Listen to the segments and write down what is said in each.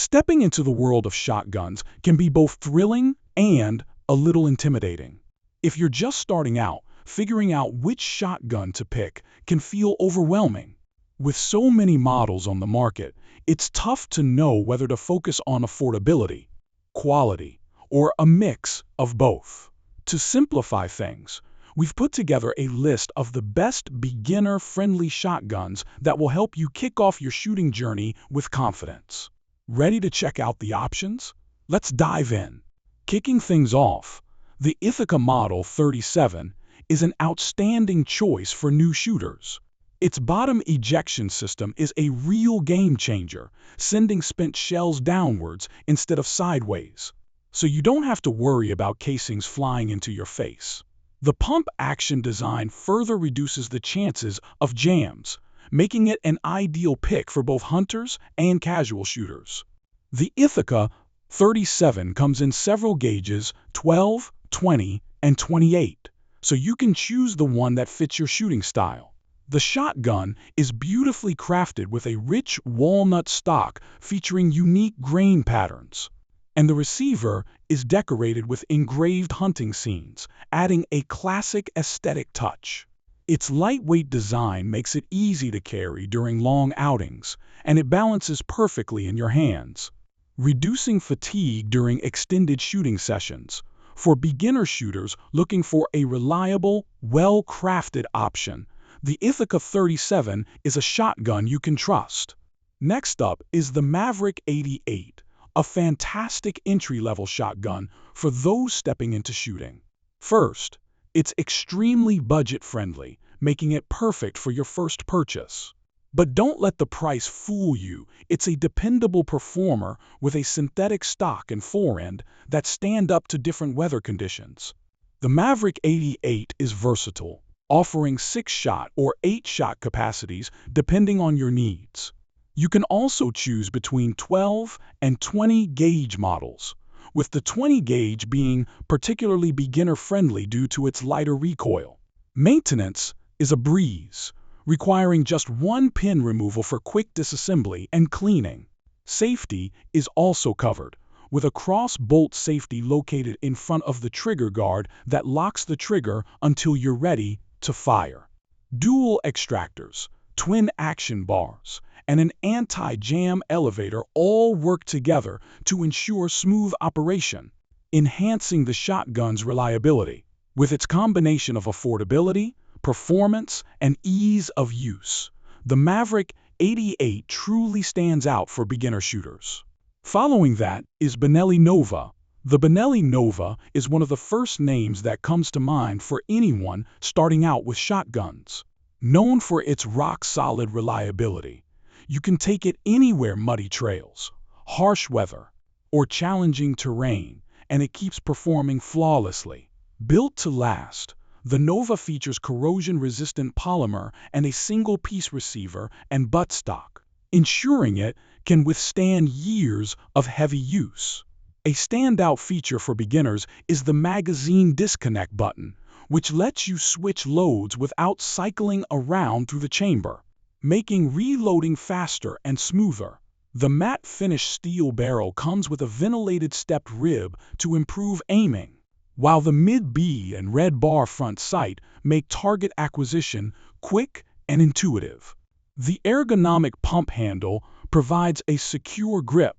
Stepping into the world of shotguns can be both thrilling and a little intimidating. If you're just starting out, figuring out which shotgun to pick can feel overwhelming. With so many models on the market, it's tough to know whether to focus on affordability, quality, or a mix of both. To simplify things, we've put together a list of the best beginner-friendly shotguns that will help you kick off your shooting journey with confidence. Ready to check out the options? Let's dive in. Kicking things off, the Ithaca Model 37 is an outstanding choice for new shooters. Its bottom ejection system is a real game changer, sending spent shells downwards instead of sideways, so you don't have to worry about casings flying into your face. The pump-action design further reduces the chances of jams, making it an ideal pick for both hunters and casual shooters. The Ithaca 37 comes in several gauges, 12, 20, and 28, so you can choose the one that fits your shooting style. The shotgun is beautifully crafted with a rich walnut stock featuring unique grain patterns, and the receiver is decorated with engraved hunting scenes, adding a classic aesthetic touch. Its lightweight design makes it easy to carry during long outings, and it balances perfectly in your hands, reducing fatigue during extended shooting sessions. For beginner shooters looking for a reliable, well-crafted option, the Ithaca 37 is a shotgun you can trust. Next up is the Maverick 88, a fantastic entry-level shotgun for those stepping into shooting. First, it's extremely budget-friendly, making it perfect for your first purchase. But don't let the price fool you. It's a dependable performer with a synthetic stock and forend that stand up to different weather conditions. The Maverick 88 is versatile, offering 6-shot or 8-shot capacities depending on your needs. You can also choose between 12 and 20 gauge models, with the 20 gauge being particularly beginner-friendly due to its lighter recoil. Maintenance is a breeze, requiring just one pin removal for quick disassembly and cleaning. Safety is also covered, with a cross-bolt safety located in front of the trigger guard that locks the trigger until you're ready to fire. Dual extractors, twin action bars, and an anti-jam elevator all work together to ensure smooth operation, enhancing the shotgun's reliability. With its combination of affordability, performance, and ease of use, the Maverick 88 truly stands out for beginner shooters. Following that is Benelli Nova. The Benelli Nova is one of the first names that comes to mind for anyone starting out with shotguns. Known for its rock-solid reliability, you can take it anywhere: muddy trails, harsh weather, or challenging terrain, and it keeps performing flawlessly. Built to last, the Nova features corrosion-resistant polymer and a single-piece receiver and buttstock, ensuring it can withstand years of heavy use. A standout feature for beginners is the magazine disconnect button, which lets you switch loads without cycling around through the chamber, making reloading faster and smoother. The matte finish steel barrel comes with a ventilated stepped rib to improve aiming, while the mid-B and red bar front sight make target acquisition quick and intuitive. The ergonomic pump handle provides a secure grip,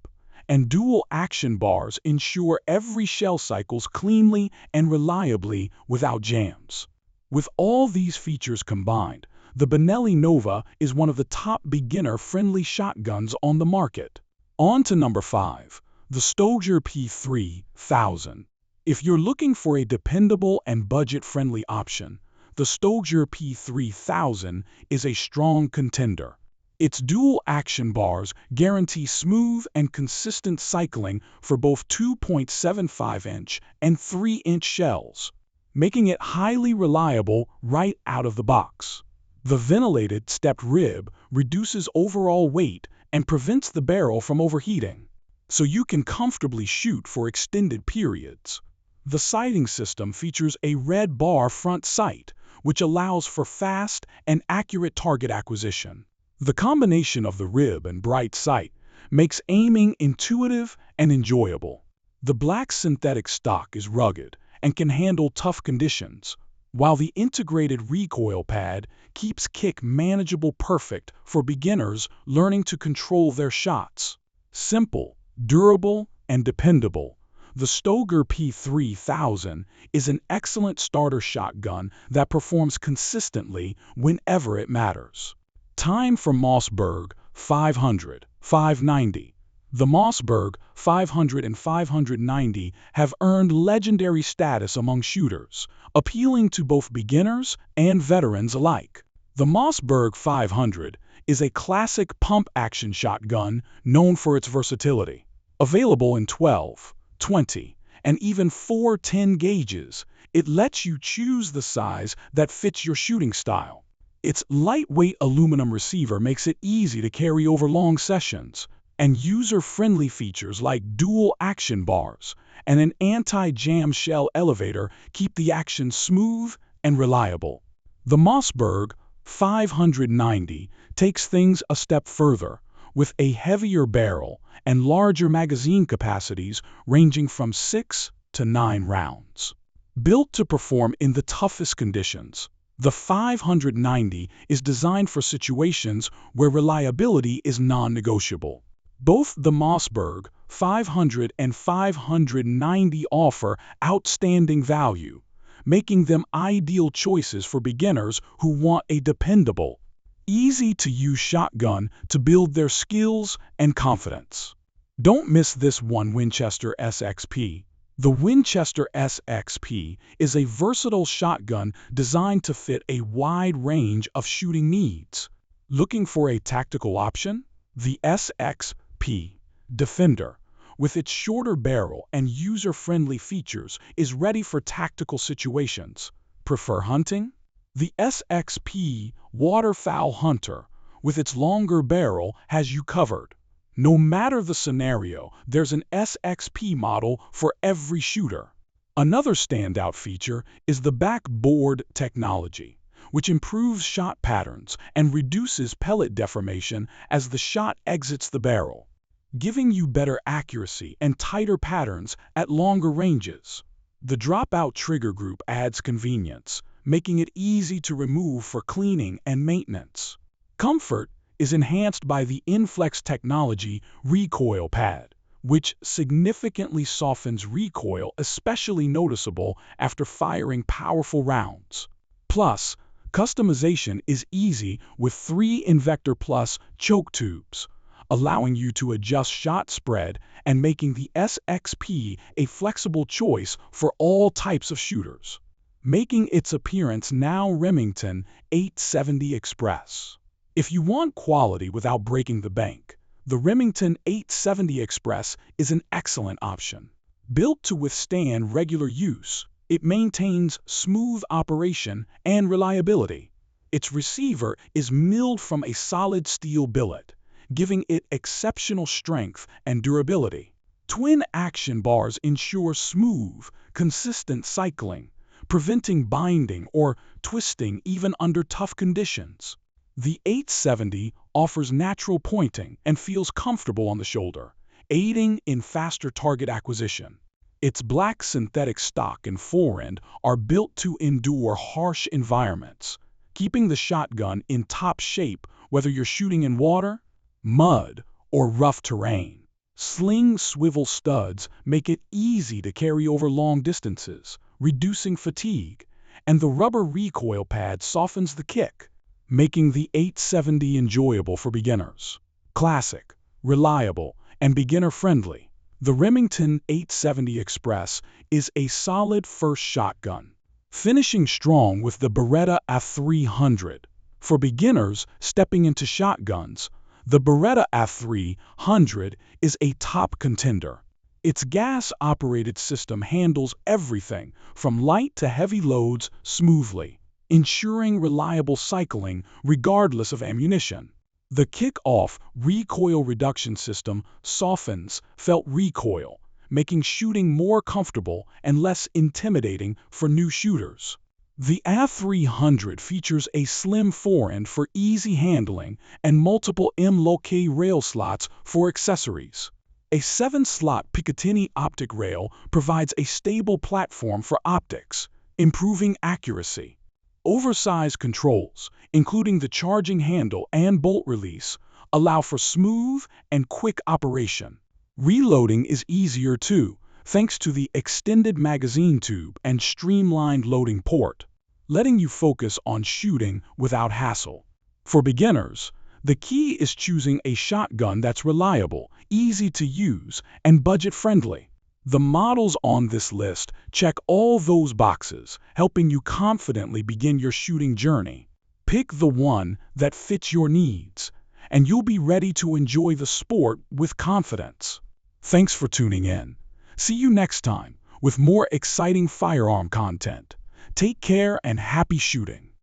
and dual action bars ensure every shell cycles cleanly and reliably without jams. With all these features combined, the Benelli Nova is one of the top beginner-friendly shotguns on the market. On to number 5, the Stoeger P3000. If you're looking for a dependable and budget-friendly option, the Stoeger P3000 is a strong contender. Its dual action bars guarantee smooth and consistent cycling for both 2.75-inch and 3-inch shells, making it highly reliable right out of the box. The ventilated stepped rib reduces overall weight and prevents the barrel from overheating, so you can comfortably shoot for extended periods. The sighting system features a red bar front sight, which allows for fast and accurate target acquisition. The combination of the rib and bright sight makes aiming intuitive and enjoyable. The black synthetic stock is rugged and can handle tough conditions, while the integrated recoil pad keeps kick manageable, perfect for beginners learning to control their shots. Simple, durable, and dependable, the Stoeger P3000 is an excellent starter shotgun that performs consistently whenever it matters. Time for Mossberg 500, 590. The Mossberg 500 and 590 have earned legendary status among shooters, appealing to both beginners and veterans alike. The Mossberg 500 is a classic pump-action shotgun known for its versatility. Available in 12, 20, and even 410 gauges, it lets you choose the size that fits your shooting style. Its lightweight aluminum receiver makes it easy to carry over long sessions, and user-friendly features like dual action bars and an anti-jam shell elevator keep the action smooth and reliable. The Mossberg 590 takes things a step further, with a heavier barrel and larger magazine capacities ranging from 6 to 9 rounds. Built to perform in the toughest conditions, the 590 is designed for situations where reliability is non-negotiable. Both the Mossberg 500 and 590 offer outstanding value, making them ideal choices for beginners who want a dependable, easy-to-use shotgun to build their skills and confidence. Don't miss this one Winchester SXP. The Winchester SXP is a versatile shotgun designed to fit a wide range of shooting needs. Looking for a tactical option? The SXP Defender, with its shorter barrel and user-friendly features, is ready for tactical situations. Prefer hunting? The SXP Waterfowl Hunter, with its longer barrel, has you covered. No matter the scenario, there's an SXP model for every shooter. Another standout feature is the backboard technology, which improves shot patterns and reduces pellet deformation as the shot exits the barrel, giving you better accuracy and tighter patterns at longer ranges. The dropout trigger group adds convenience, making it easy to remove for cleaning and maintenance. Comfort is enhanced by the Inflex technology recoil pad, which significantly softens recoil, especially noticeable after firing powerful rounds. Plus, customization is easy with 3 Invector Plus choke tubes, allowing you to adjust shot spread and making the SXP a flexible choice for all types of shooters. Making its appearance now, Remington 870 Express. If you want quality without breaking the bank, the Remington 870 Express is an excellent option. Built to withstand regular use, it maintains smooth operation and reliability. Its receiver is milled from a solid steel billet, giving it exceptional strength and durability. Twin action bars ensure smooth, consistent cycling, preventing binding or twisting even under tough conditions. The 870 offers natural pointing and feels comfortable on the shoulder, aiding in faster target acquisition. Its black synthetic stock and forend are built to endure harsh environments, keeping the shotgun in top shape whether you're shooting in water, mud, or rough terrain. Sling swivel studs make it easy to carry over long distances, reducing fatigue, and the rubber recoil pad softens the kick, making the 870 enjoyable for beginners. Classic, reliable, and beginner-friendly, the Remington 870 Express is a solid first shotgun, finishing strong with the Beretta A300. For beginners stepping into shotguns, the Beretta A300 is a top contender. Its gas-operated system handles everything from light to heavy loads smoothly, ensuring reliable cycling regardless of ammunition. The kick-off recoil reduction system softens felt recoil, making shooting more comfortable and less intimidating for new shooters. The A300 features a slim forend for easy handling and multiple M-LOK rail slots for accessories. A 7-slot Picatinny optic rail provides a stable platform for optics, improving accuracy. Oversized controls, including the charging handle and bolt release, allow for smooth and quick operation. Reloading is easier too, thanks to the extended magazine tube and streamlined loading port, letting you focus on shooting without hassle. For beginners, the key is choosing a shotgun that's reliable, easy to use, and budget-friendly. The models on this list check all those boxes, helping you confidently begin your shooting journey. Pick the one that fits your needs, and you'll be ready to enjoy the sport with confidence. Thanks for tuning in. See you next time with more exciting firearm content. Take care and happy shooting.